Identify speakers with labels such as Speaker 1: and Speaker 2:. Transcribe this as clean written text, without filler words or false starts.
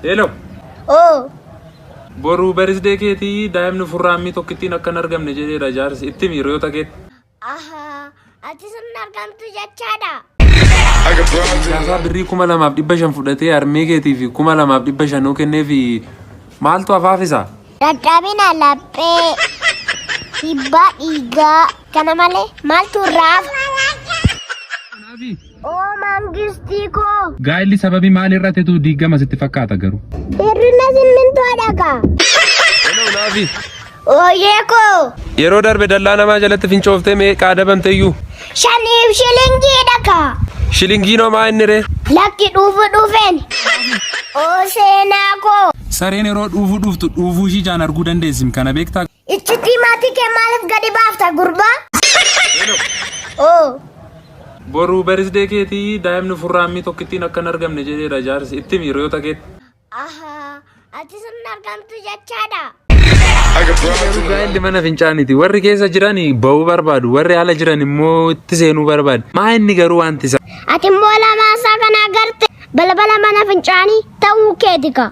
Speaker 1: Hello.
Speaker 2: Oh.
Speaker 1: Boru birthday keeti daa'imni furraamii tokkittiin akka hin argamne jedheera jaarsi itti miirota keet.
Speaker 2: Aha. Ati sun argamtu jechaadha.
Speaker 1: Gaafa birrii 2,500 fudhatee armee keetii fi 2,500 kennee fi maaltu afaafisa?
Speaker 2: Dadhabina laphee. Hibbaa dhiigaa. Kana malee maaltu raafa? Oh mangistii koo.
Speaker 1: Gaa'illi sababii maal irratti tu diigama sitti fakkaata garuu?
Speaker 2: Hirrina simmintoodha kaa.
Speaker 1: Hello Naafi.
Speaker 2: Ooyee koo.
Speaker 1: Yeroo darbe dallaa namaa jalatti fincooftee meeqaa dabamteeyyuu?
Speaker 2: 5 shilingiidha kaa.
Speaker 1: Shilingii nomaa inni ree?
Speaker 2: Lakki dhufeen. Oo seenaa koo.
Speaker 1: Sareen yeroo dhuftu dhufuu ishii jaan arguu dandeessim kana beektaa?
Speaker 2: Ichitti maatii kee maaliif gadi baafta gurbaa? Oo.
Speaker 1: Boru birthday keeti daa'imni furraamii tokkittiin akka hin argamne jedheera jaarsi itti miirota keet.
Speaker 2: Aha. Ati sun argamtu jechaadha.
Speaker 1: Gaa'illi mana fincaaniiti warri keessa jiran ba'uu barbaadu warri ala jiran immoo itti seenuu barbaadu. Maa inni garuu wanti isa.
Speaker 2: Ati immoo lamaasaa kana agarte balbala mana fincaanii ta'uu keetika.